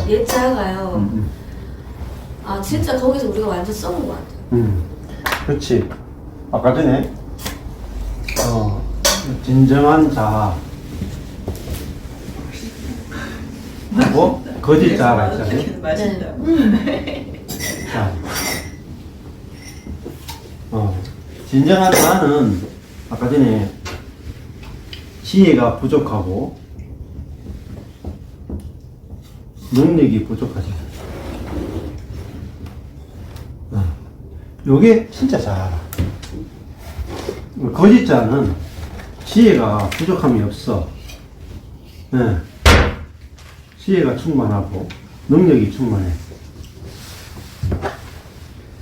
예자가요. 아 진짜 거기서 우리가 완전 썩은 것 같아요. 그렇지. 아까 전에 진정한 자아 뭐 거짓 자아가 있잖아요. 네. 자, 진정한 자아는 아까 전에 지혜가 부족하고 능력이 부족하죠. 요게 진짜 자아라. 거짓 자는 지혜가 부족함이 없어. 네. 지혜가 충만하고 능력이 충만해.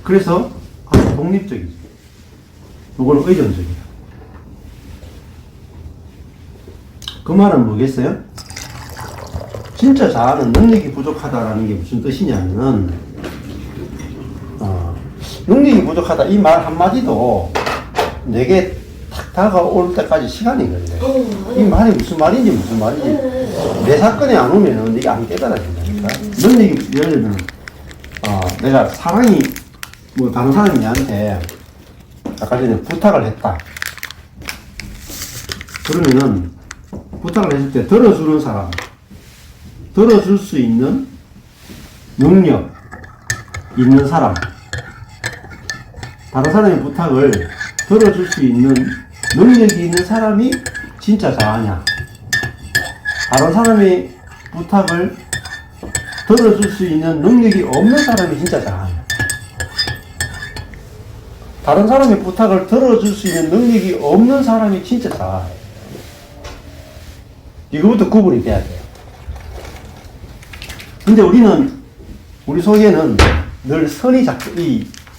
그래서 아주 독립적이지. 요거는 의존적이야. 그 말은 뭐겠어요? 진짜 자아는 능력이 부족하다라는 게 무슨 뜻이냐면 능력이 부족하다 이 말 한마디도 내게 탁 다가올 때까지 시간이 걸려요. 이 말이 무슨 말인지 내 사건에 안 오면은 이게 안 깨달아진다니까. 능력이 예를 들면 내가 사랑이 뭐 다른 사람이 나한테 아까 전에 부탁을 했다. 그러면은 부탁을 했을 때 들어주는 사람, 들어줄 수 있는 능력 있는 사람, 다른 사람의 부탁을 들어줄 수 있는 능력이 있는 사람이 진짜 자아냐? 다른 사람의 부탁을 들어줄 수 있는 능력이 없는 사람이 진짜 자아냐? 다른 사람의 부탁을 들어줄 수 있는 능력이 없는 사람이 진짜 자아예요. 이거부터 구분이 돼야 돼요. 근데 우리 속에는 늘 선이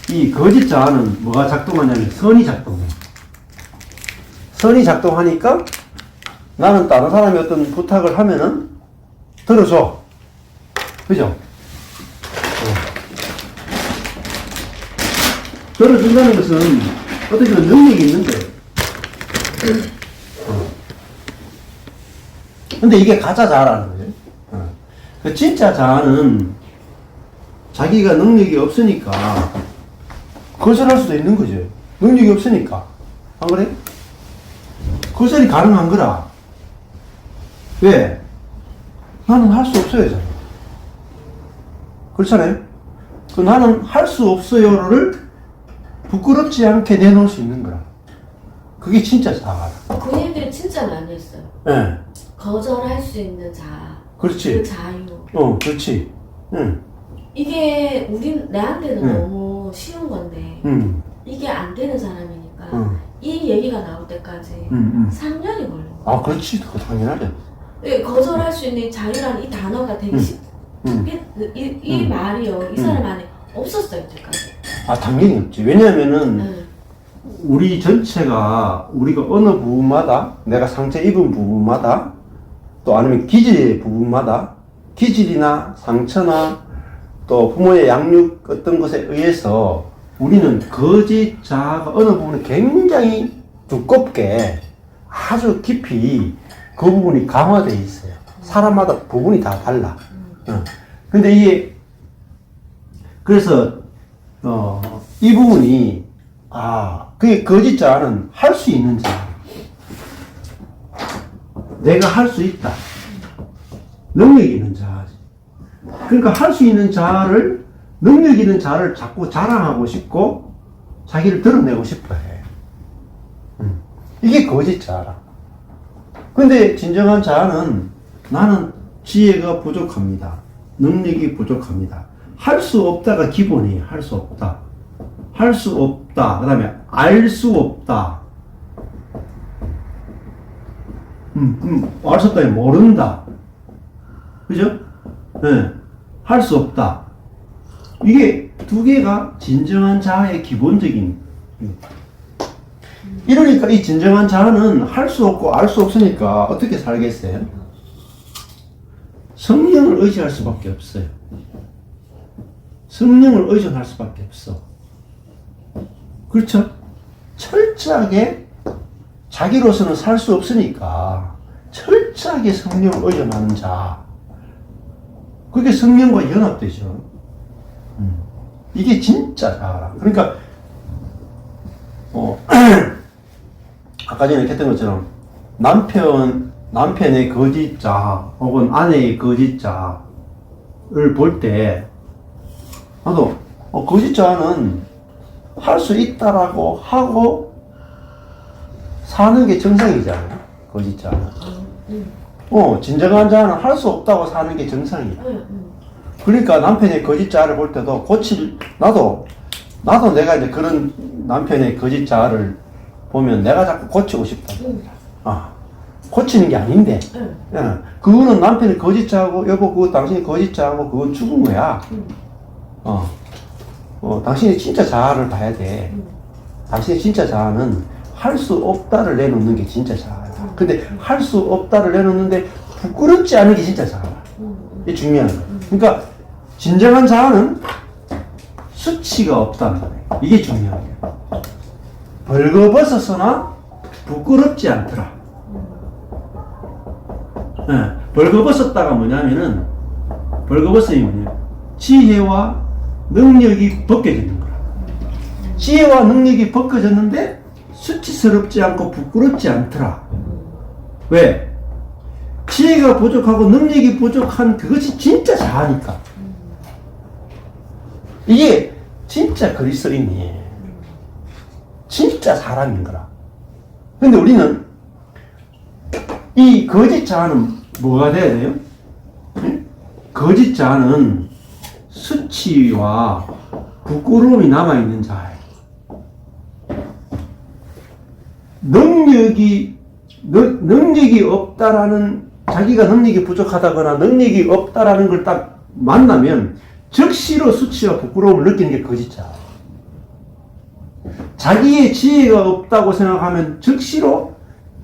이 거짓 자아는 뭐가 작동하냐면 선이 작동해. 선이 작동하니까 나는 다른 사람이 어떤 부탁을 하면은 들어줘. 그죠? 들어준다는 것은 어떻게 보면 능력이 있는 거예요. 근데 이게 가짜 자아라는 거예요. 그 진짜 자아는 자기가 능력이 없으니까 거절할 수도 있는 거죠. 능력이 없으니까. 안 그래? 거절이 가능한 거라. 왜? 나는 할 수 없어요. 그렇잖아요? 그 나는 할 수 없어요를 부끄럽지 않게 내놓을 수 있는 거라. 그게 진짜 자아라. 그 얘기를 진짜 많이 했어요. 네. 거절할 수 있는 자아. 그렇지. 그 자유. 그렇지. 응. 이게 내한테는 너무 쉬운 건데 이게 안 되는 사람이니까 이 얘기가 나올 때까지 3년이 걸려. 아, 그렇지. 그거 당연하죠. 거절할 수 있는 자유라는 이 단어가 되게 이 말이요. 이 사람 안에 없었어요, 이때까지. 아, 당연히 없지. 왜냐하면은 우리 전체가 우리가 어느 부분마다 내가 상처 입은 부분마다 또 아니면 기질의 부분마다 기질이나 상처나 또 부모의 양육 어떤 것에 의해서 우리는 거짓 자아가 어느 부분에 굉장히 두껍게 아주 깊이 그 부분이 강화되어 있어요. 사람마다 부분이 다 달라. 근데 이게 그래서 이 부분이 그게 거짓 자아는 할 수 있는 자아. 내가 할 수 있다. 능력 있는 자아지. 그러니까 할 수 있는 자아를, 능력 있는 자아를 자꾸 자랑하고 싶고, 자기를 드러내고 싶어 해. 이게 거짓 자아라. 근데 진정한 자아는 나는 지혜가 부족합니다. 능력이 부족합니다. 할 수 없다가 기본이에요. 할 수 없다. 할 수 없다. 그 다음에 알 수 없다. 알 수 없다니 모른다. 그죠? 네. 할 수 없다. 이게 두 개가 진정한 자아의 기본적인. 이러니까 이 진정한 자아는 할 수 없고 알 수 없으니까 어떻게 살겠어요? 성령을 의지할 수밖에 없어요. 성령을 의존할 수밖에 없어. 그렇죠? 철저하게 자기로서는 살 수 없으니까 철저하게 성령을 의존하는 자. 그게 성령과 연합되죠. 이게 진짜 자아라. 그러니까 아까 전에 했던 것처럼 남편의 거짓자 혹은 아내의 거짓자를 볼 때 나도 거짓자는 할 수 있다라고 하고 사는 게 정상이잖아요. 거짓자는. 진정한 자는 할 수 없다고 사는 게 정상이야. 그러니까 남편의 거짓자를 볼 때도 나도 내가 이제 그런 남편의 거짓자를 보면 내가 자꾸 고치고 싶다. 고치는 게 아닌데. 그거는 남편의 거짓자하고, 여보, 그거 당신이 거짓자하고, 그거 죽은 거야. 당신이 진짜 자아를 봐야 돼. 당신의 진짜 자아는 할 수 없다를 내놓는 게 진짜 자아야. 근데 할 수 없다를 내놓는데 부끄럽지 않은 게 진짜 자아야. 이게 중요한 거야. 그러니까 진정한 자아는 수치가 없다는 거예요. 이게 중요한 거예요. 벌거벗었으나 부끄럽지 않더라. 벌거벗었다가 뭐냐면은, 벌거벗음이 뭐냐면 지혜와 능력이 벗겨지는 거라. 지혜와 능력이 벗겨졌는데 수치스럽지 않고 부끄럽지 않더라. 왜? 지혜가 부족하고 능력이 부족한 그것이 진짜 자아니까. 이게 진짜 그리스도인이 진짜 사람인 거라. 근데 우리는 이 거짓 자아는 뭐가 돼야 돼요? 거짓 자아는 수치와 부끄러움이 남아있는 자예요. 능력이 없다라는, 자기가 능력이 부족하다거나 능력이 없다라는 걸 딱 만나면 즉시로 수치와 부끄러움을 느끼는 게 거짓자. 자기의 지혜가 없다고 생각하면 즉시로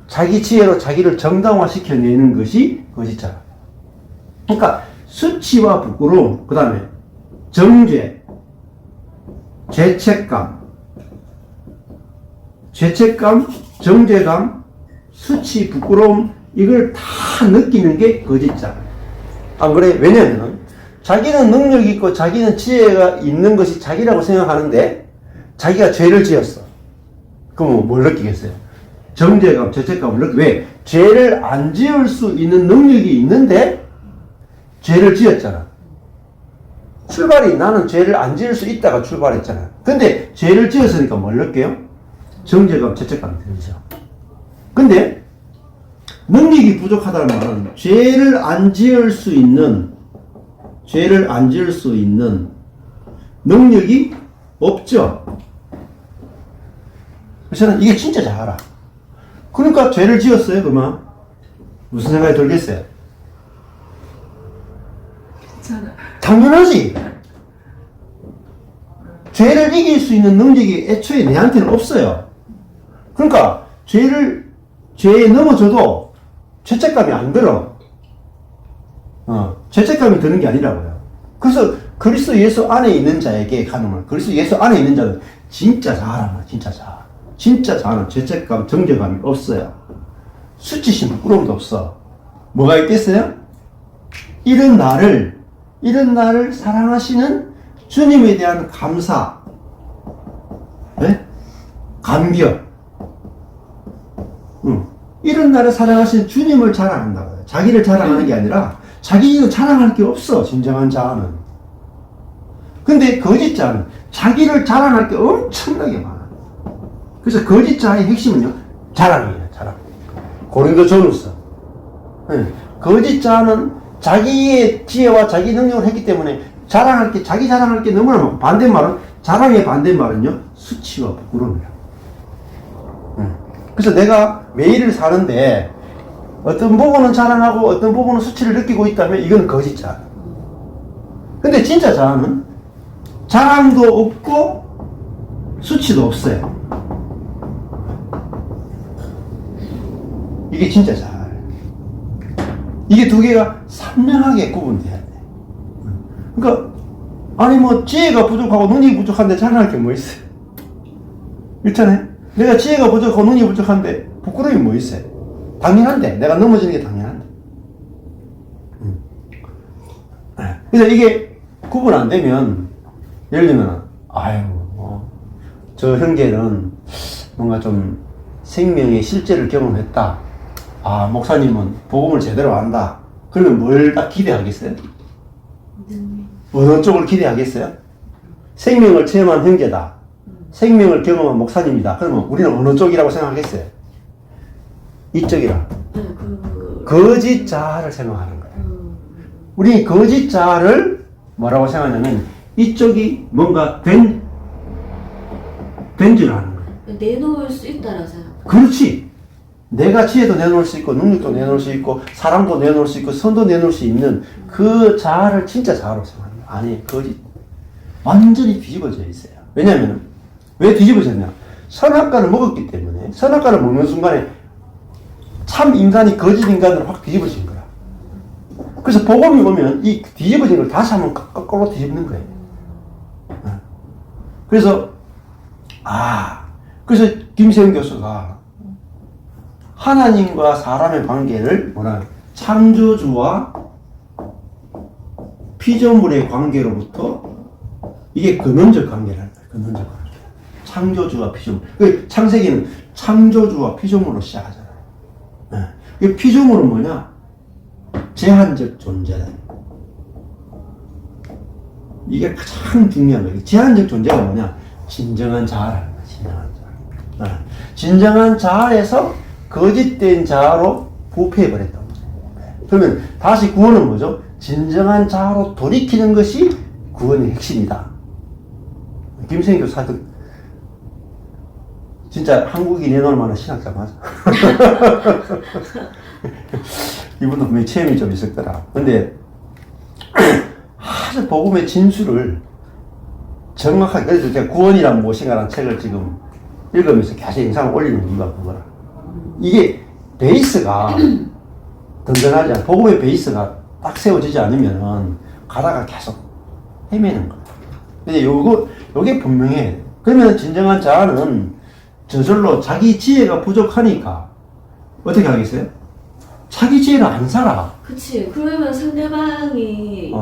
자기 지혜로 자기를 정당화시켜내는 것이 거짓자. 그러니까 수치와 부끄러움, 그 다음에 정죄, 죄책감, 정죄감, 수치, 부끄러움, 이걸 다 느끼는 게 거짓자. 안 그래? 왜냐면 자기는 능력이 있고 자기는 지혜가 있는 것이 자기라고 생각하는데 자기가 죄를 지었어. 그럼 뭘 느끼겠어요? 정죄감, 죄책감을 느끼. 왜? 죄를 안 지을 수 있는 능력이 있는데 죄를 지었잖아. 출발이 나는 죄를 안 지을 수 있다가 출발했잖아. 근데 죄를 지었으니까 뭘 느껴요? 정죄감, 죄책감이 들죠. 근데 능력이 부족하다는 말은 죄를 안 지을 수 있는 능력이 없죠. 그래서 이게 진짜 자아라. 그러니까 죄를 지었어요, 그만. 무슨 생각이 들겠어요? 괜찮아. 당연하지. 죄를 이길 수 있는 능력이 애초에 내한테는 없어요. 그러니까 죄에 넘어져도 죄책감이 안 들어. 죄책감이 드는 게 아니라고요. 그래서 그리스도 예수 안에 있는 자에게 가는 말, 그리스도 예수 안에 있는 자는 진짜 자아란 말, 진짜 자아. 진짜 자아는 죄책감, 정죄감이 없어요. 수치심, 부끄러움도 없어. 뭐가 있겠어요? 이런 나를 사랑하시는 주님에 대한 감사, 네? 감격. 이런 나를 사랑하시는 주님을 자랑한다고요. 자기를 자랑하는 게 아니라 자기는 자랑할 게 없어, 진정한 자아는. 근데 거짓 자는 자기를 자랑할 게 엄청나게 많아. 그래서 거짓 자의 핵심은요, 자랑이에요, 자랑. 고린도전후서. 거짓 자는 자기의 지혜와 자기 능력을 했기 때문에 자기 자랑할 게 너무나 많고, 자랑의 반대말은요, 수치와 부끄러움이라. 그래서 내가 매일을 사는데 어떤 부분은 자랑하고 어떤 부분은 수치를 느끼고 있다면 이건 거짓 자아. 근데 진짜 자아는 자랑도 없고 수치도 없어요. 이게 진짜 자아예요. 이게 두 개가 선명하게 구분돼야 돼. 그러니까 아니 뭐 지혜가 부족하고 능력이 부족한데 자랑할 게 뭐 있어요? 그렇잖아요. 내가 지혜가 부족하고 능력이 부족한데 부끄러움이 뭐 있어요? 당연한데. 내가 넘어지는 게 당연한데. 그래서 이게 구분 안 되면, 예를 들면, 아유, 저 형제는 뭔가 좀 생명의 실제를 경험했다. 아, 목사님은 복음을 제대로 안다. 그러면 뭘 딱 기대하겠어요? 어느 쪽을 기대하겠어요? 생명을 체험한 형제다. 생명을 경험한 목사님이다. 그러면 우리는 어느 쪽이라고 생각하겠어요? 이쪽이라. 거짓 자아를 생각하는 거예요. 우리 거짓 자아를 뭐라고 생각하냐면 이쪽이 뭔가 된 줄 아는 거예요. 내놓을 수 있다라고 생각. 그렇지. 내가 지혜도 내놓을 수 있고 능력도 내놓을 수 있고 사랑도 내놓을 수 있고 선도 내놓을 수 있는 그 자아를 진짜 자아로 생각합니다. 아니, 거짓. 완전히 뒤집어져 있어요. 왜냐하면 왜 뒤집어졌냐? 선악과를 먹었기 때문에 선악과를 먹는 순간에 참 인간이 거짓 인간으로 확 뒤집어진 거야. 그래서 복음이 오면 이 뒤집어진 걸 다시 한번 거꾸로 뒤집는 거예요. 그래서 그래서 김세영 교수가 하나님과 사람의 관계를 뭐라 창조주와 피조물의 관계로부터 이게 근원적 관계라는 거예요. 근원적 관계. 창조주와 피조물. 그 창세기는 창조주와 피조물로 시작하잖아요. 이 피조물은 뭐냐? 제한적 존재다. 이게 가장 중요한 거예요. 제한적 존재가 뭐냐? 진정한 자아라는 거예요. 진정한 자아. 진정한 자아에서 거짓된 자아로 부패해버렸다고. 그러면 다시 구원은 뭐죠? 진정한 자아로 돌이키는 것이 구원의 핵심이다. 김성희 교수 하여튼 진짜 한국이 내놓을 만한 신학자 맞아. 이분도 분명히 체험이 좀 있을 거라. 근데 아주 복음의 진수를 정확하게, 그래서 제가 구원이란 무엇인가라는 책을 지금 읽으면서 계속 영상을 올리는 이유가 그거라. 이게 베이스가 든든하지 않아. 복음의 베이스가 딱 세워지지 않으면 가다가 계속 헤매는 거야. 근데 요게 분명해. 그러면 진정한 자아는 저절로 자기 지혜가 부족하니까 어떻게 하겠어요? 자기 지혜를 안 살아. 그치. 그러면 상대방이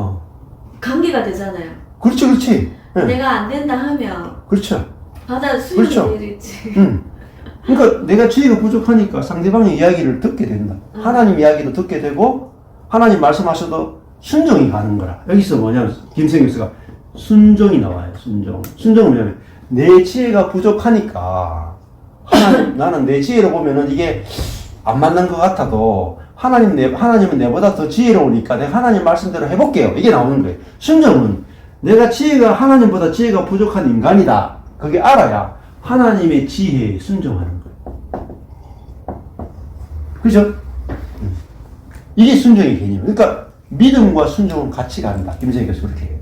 관계가 되잖아요. 그렇지, 그렇지. 네. 내가 안 된다 하면 그렇죠. 받아 수용이 그렇죠. 되겠지. 그러니까 내가 지혜가 부족하니까 상대방의 이야기를 듣게 된다. 하나님 이야기도 듣게 되고 하나님 말씀하셔도 순종이 가는 거라. 여기서 뭐냐면 김성 교수가 순종이 나와요. 순종은 뭐냐면 내 지혜가 부족하니까 나는 내 지혜로 보면은 이게 안 맞는 것 같아도 하나님은 내보다 더 지혜로우니까 내가 하나님 말씀대로 해볼게요. 이게 나오는 거예요. 순종은 내가 하나님보다 지혜가 부족한 인간이다. 그게 알아야 하나님의 지혜에 순종하는 거예요. 그죠? 이게 순종의 개념. 그러니까 믿음과 순종은 같이 간다. 김정희 교수 그렇게 해요.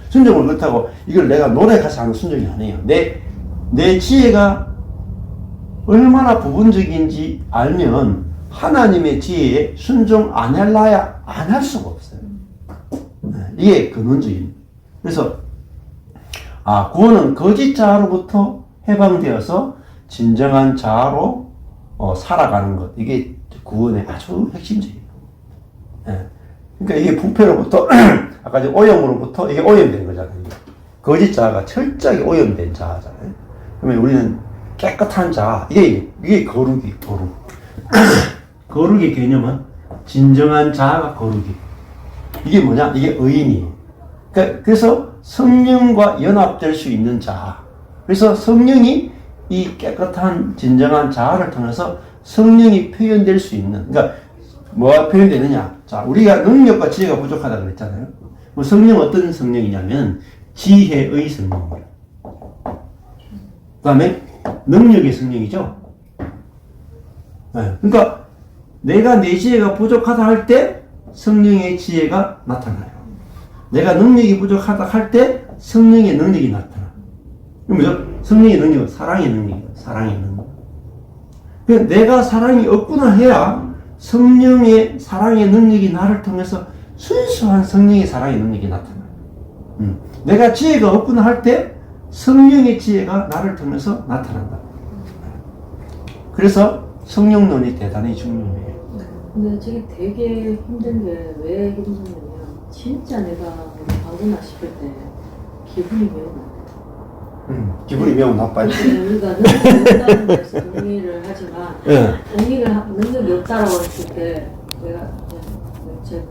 순종을 그렇다고 이걸 내가 노래 가서 하는 순종이 아니에요. 내 지혜가 얼마나 부분적인지 알면 하나님의 지혜에 순종 안 할 수가 없어요. 이게 근원적인. 그래서 구원은 거짓 자아로부터 해방되어서 진정한 자아로 살아가는 것. 이게 구원의 아주 핵심적이에요. 그러니까 이게 부패로부터 아까 오염으로부터 이게 오염된 거잖아요. 거짓 자아가 철저하게 오염된 자아잖아요. 그러면 우리는 깨끗한 자아. 이게 거룩. 거룩의 개념은 진정한 자아가 거룩이. 이게 뭐냐? 이게 의인이에요. 그래서 성령과 연합될 수 있는 자아. 그래서 성령이 이 깨끗한 진정한 자아를 통해서 성령이 표현될 수 있는. 그러니까 뭐가 표현되느냐? 자, 우리가 능력과 지혜가 부족하다고 그랬잖아요. 성령은 어떤 성령이냐면 지혜의 성령이에요. 그 다음에 능력의 성령이죠. 그러니까 내가 내 지혜가 부족하다 할 때 성령의 지혜가 나타나요. 내가 능력이 부족하다 할 때 성령의 능력이 나타나. 뭐죠? 성령의 능력은 사랑의 능력이에요. 사랑의 능력. 그러니까 내가 사랑이 없구나 해야 성령의 사랑의 능력이 나를 통해서 순수한 성령의 사랑의 능력이 나타나요. 내가 지혜가 없구나 할 때 성령의 지혜가 나를 통해서 나타난다. 그래서 성령론이 대단히 중요해요. 근데 저게 되게 힘든 게 왜 힘드냐면 진짜 내가 우리 방문나 싶을 때 기분이 매우 나빠. 기분이 매우 나빠요. 우리가 능력이 없다는 데서 동의를 하지만 예. 능력이 없다라고 했을 때 내가 제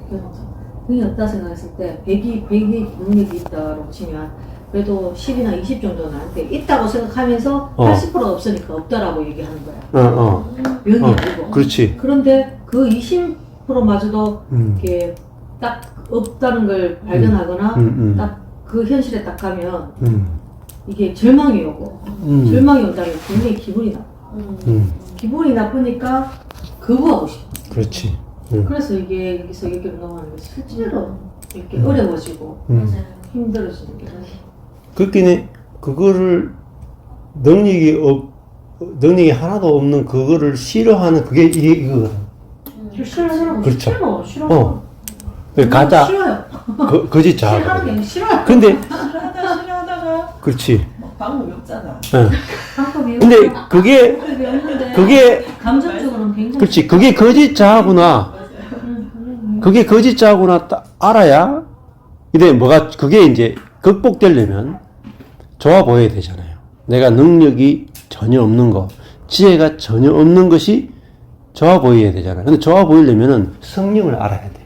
능력이 없다 생각했을 때 100이 능력이 있다고 치면 그래도 10이나 20 정도는 나한테 있다고 생각하면서 80% 없으니까 없다라고 얘기하는 거야. 면이 아니고. 그렇지. 그런데 그 20%마저도 이렇게 딱 없다는 걸 발견하거나 딱 그 현실에 딱 가면 이게 절망이 오고 절망이 온다는 게 굉장히 기분이 나빠. 기분이 나쁘니까 거부하고 싶어. 그렇지. 그래서 이게 여기서 여기로 넘어가는 게 실제로 이렇게 어려워지고 힘들어지는 게 그렇긴 그거를 능력이 하나도 없는 그거를 싫어하는 그게 이거거든. 싫어하는 그렇죠. 싫어. 가짜. 싫어요. 거짓 자아. 싫어하는 게 아니라 싫어요. 근데, 싫어하다가 그렇지. 방법이 없잖아. 방법이 근데 없는데 그게, 감정적으로는 굉장히 그렇지. 그게 거짓 자아구나. 그게 거짓 자아구나 알아야, 근데 그게 이제 극복되려면 좋아 보여야 되잖아요. 내가 능력이 전혀 없는 거, 지혜가 전혀 없는 것이 좋아 보여야 되잖아요. 근데 좋아 보이려면은 성령을 알아야 돼.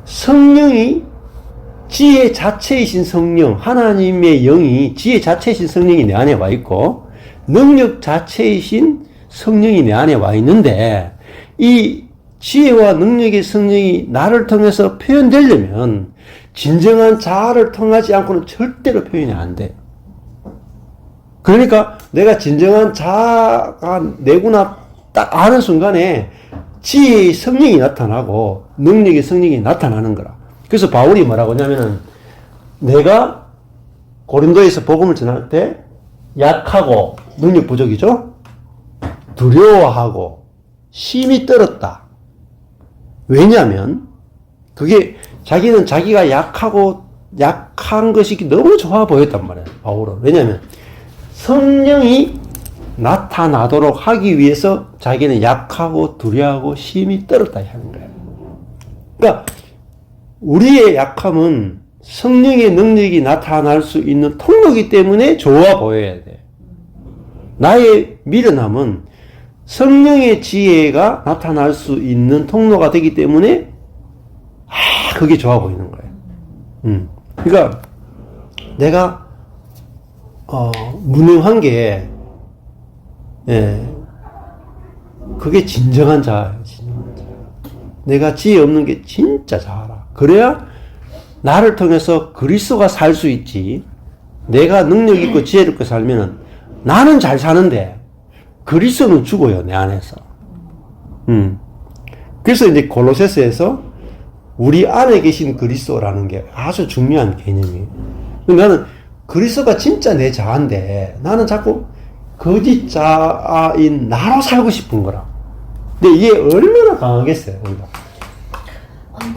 성령이 지혜 자체이신 성령, 하나님의 영이 지혜 자체이신 성령이 내 안에 와 있고, 능력 자체이신 성령이 내 안에 와 있는데, 이 지혜와 능력의 성령이 나를 통해서 표현되려면, 진정한 자아를 통하지 않고는 절대로 표현이 안 돼. 그러니까 내가 진정한 자아가 내구나 딱 아는 순간에 지혜의 성령이 나타나고 능력의 성령이 나타나는 거라. 그래서 바울이 뭐라고 하냐면은 내가 고린도에서 복음을 전할 때 약하고 능력 부족이죠? 두려워하고 심히 떨었다. 왜냐하면 그게 자기는 자기가 약한 것이 너무 좋아 보였단 말이에요. 바울은. 왜냐하면 성령이 나타나도록 하기 위해서 자기는 약하고 두려워하고 심히 떨었다 하는 거예요. 그러니까 우리의 약함은 성령의 능력이 나타날 수 있는 통로이기 때문에 좋아 보여야 돼. 나의 미련함은 성령의 지혜가 나타날 수 있는 통로가 되기 때문에 그게 좋아 보이는 거예요. 그러니까 내가 무능한 게 그게 진정한 자아예요. 진정한 자아. 내가 지혜 없는 게 진짜 자아라. 그래야 나를 통해서 그리스도가 살 수 있지. 내가 능력 있고 지혜롭게 살면은 나는 잘 사는데 그리스도는 죽어요, 내 안에서. 그래서 이제 골로새서에서 우리 안에 계신 그리스도라는 게 아주 중요한 개념이에요. 나는 그리스도가 진짜 내 자아인데 나는 자꾸 거짓 자아인 나로 살고 싶은 거라. 근데 이게 얼마나 강하겠어요, 우리가.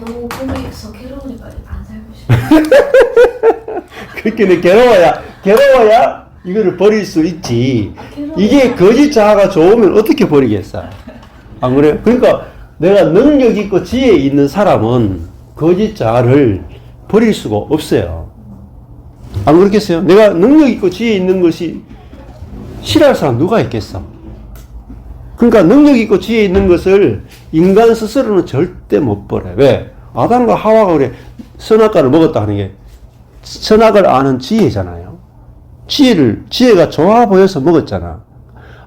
너무 꿈에서 괴로우니까 안 살고 싶어. 그렇게 괴로워야 이거를 버릴 수 있지. 이게 거짓 자아가 좋으면 어떻게 버리겠어? 안 그래요? 그러니까 내가 능력 있고 지혜 있는 사람은 거짓 자아를 버릴 수가 없어요. 안 그렇겠어요? 내가 능력 있고 지혜 있는 것이 싫어할 사람 누가 있겠어? 그러니까 능력 있고 지혜 있는 것을 인간 스스로는 절대 못 버려요. 왜? 아담과 하와가 그래 선악과를 먹었다 하는 게 선악을 아는 지혜잖아요. 지혜가 좋아 보여서 먹었잖아.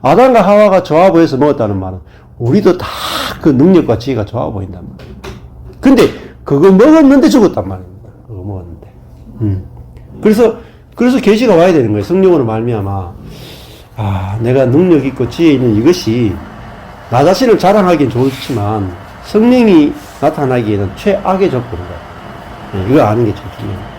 아담과 하와가 좋아 보여서 먹었다는 말은 우리도 다 그 능력과 지혜가 좋아 보인단 말이에요. 근데 그거 먹었는데 죽었단 말입니다. 그거 먹었는데. 그래서 계시가 와야 되는 거예요. 성령으로 말미암아. 내가 능력 있고 지혜 있는 이것이 나 자신을 자랑하기엔 좋지만 성령이 나타나기에는 최악의 조건이다. 이거 아는 게 제일 중요해요.